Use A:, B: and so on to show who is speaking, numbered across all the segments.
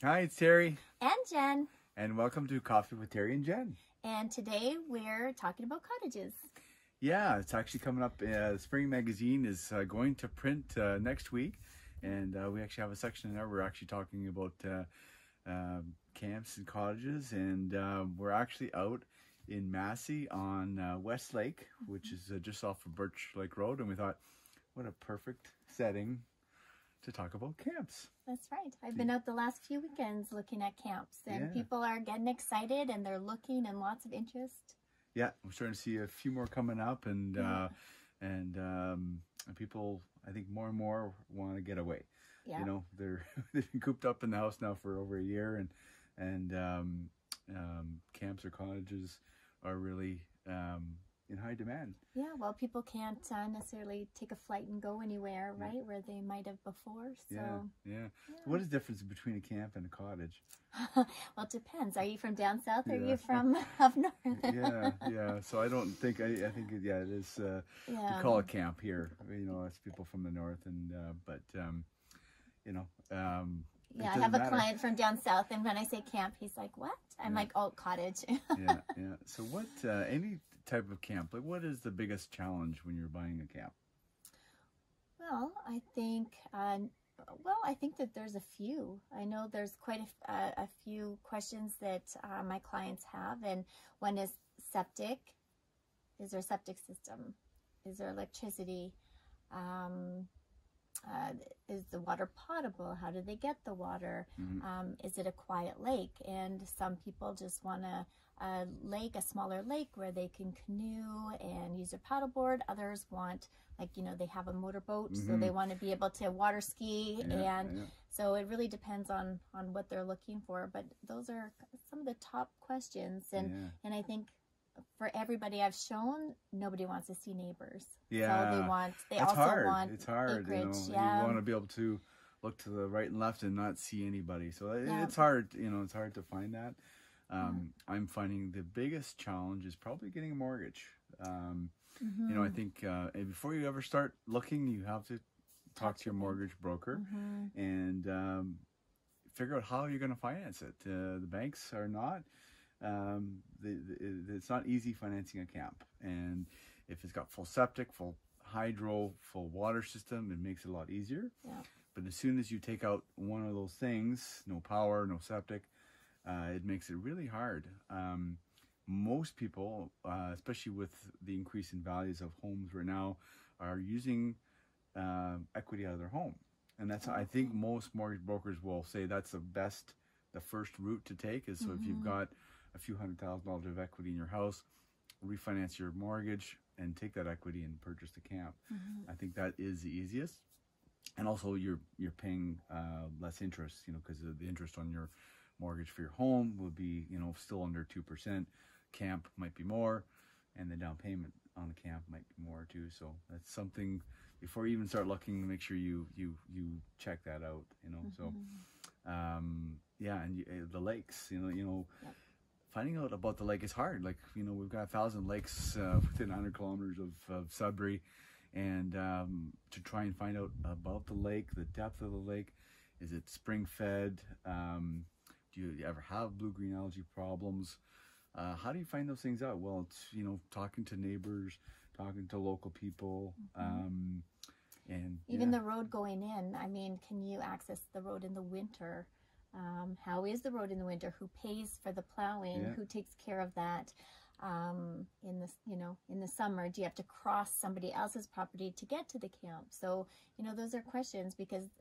A: Hi, it's Terry.
B: And Jen.
A: And welcome to Coffee with Terry and Jen.
B: And today we're talking about cottages.
A: Yeah, it's actually coming up. Spring Magazine is going to print next week. And we actually have a section in there. We're actually talking about camps and cottages. And we're actually out in Massey on West Lake, which is just off of Birch Lake Road. And we thought, what a perfect setting to talk about camps.
B: That's right. I've been out the last few weekends looking at camps, and people are getting excited and they're looking and lots of interest.
A: Yeah, I'm starting to see a few more coming up, and people, I think, more and more want to get away.
B: Yeah.
A: You know, they've been cooped up in the house now for over a year, and camps or cottages are really in high demand.
B: Yeah, well, people can't necessarily take a flight and go anywhere, right, where they might have before. So
A: Yeah. So what is the difference between a camp and a cottage?
B: Well, it depends. Are you from down south or are you from up north?
A: Yeah. So I don't think, I think, it is, we call it camp here, you know, as people from the north, and,
B: yeah, I have a client from down south, and when I say camp, he's like, what? I'm like, oh, cottage.
A: Yeah. So what, any type of camp, like what is the biggest challenge when you're buying a camp?
B: Well, I think that there's a few. I know there's quite a few questions that my clients have, and one is septic. Is there a septic system? Is there electricity? Is the water potable? How do they get the water? Is it a quiet lake? And some people just want a smaller lake where they can canoe and use their paddleboard. Others want, like, you know, they have a motorboat, so they want to be able to water ski. So it really depends on what they're looking for. But those are some of the top questions. And I think for everybody I've shown, nobody wants to see neighbors.
A: Yeah.
B: So they
A: it's
B: also
A: hard.
B: want
A: It's hard,
B: acreage.
A: You want to be able to look to the right and left and not see anybody. So it's hard, it's hard to find that. I'm finding the biggest challenge is probably getting a mortgage. I think before you ever start looking, you have to talk to your mortgage broker and figure out how you're going to finance it. The banks are not. It's not easy financing a camp, and if it's got full septic, full hydro, full water system, it makes it a lot easier. But as soon as you take out one of those things, no power, no septic, it makes it really hard. Most people, especially with the increase in values of homes right now, are using equity out of their home, and that's I think most mortgage brokers will say that's the first route to take is, so if you've got a few $100,000 of equity in your house, refinance your mortgage and take that equity and purchase the camp. I think that is the easiest, and also you're paying less interest, because the interest on your mortgage for your home will be still under 2%. Camp might be more, and the down payment on the camp might be more too. So that's something before you even start looking to make sure you check that out. So and the lakes, finding out about the lake is hard. Like, we've got 1,000 lakes within 100 kilometers of Sudbury, and to try and find out about the lake, the depth of the lake, is it spring fed? Do you ever have blue-green algae problems? How do you find those things out? Well, it's, talking to neighbors, talking to local people, and
B: even the road going in. I mean, can you access the road in the winter? How is the road in the winter? Who pays for the plowing? Who takes care of that? In the summer, do you have to cross somebody else's property to get to the camp? So, those are questions, because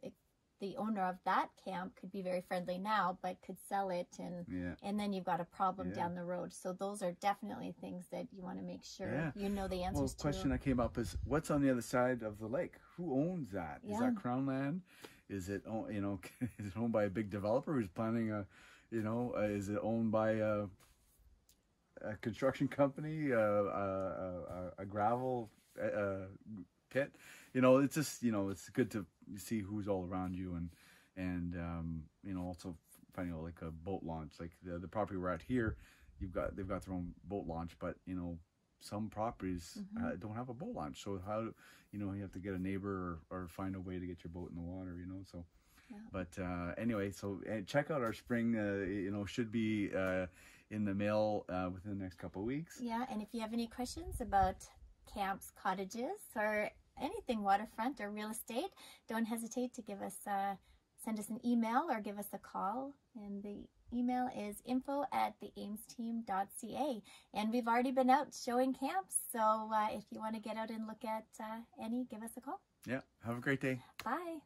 B: the owner of that camp could be very friendly now, but could sell it, and then you've got a problem down the road. So those are definitely things that you want to make sure you know the answers to.
A: Well, the question that came up is, what's on the other side of the lake? Who owns that? Is that Crown land? Is it, is it owned by a big developer who's planning is it owned by a construction company, a gravel pit? It's just, it's good to see who's all around you, and also finding out like a boat launch, like the property we're at here, they've got their own boat launch, but some properties don't have a boat launch. So how, you have to get a neighbor or find a way to get your boat in the water, so
B: Yeah.
A: But anyway, so check out our spring. Should be in the mail within the next couple of weeks.
B: Yeah, and if you have any questions about camps, cottages, or anything waterfront or real estate, don't hesitate to send us an email or give us a call. And the email is info@theaimsteam.ca. And we've already been out showing camps, so if you want to get out and look at any, give us a call.
A: Yeah, have a great day.
B: Bye.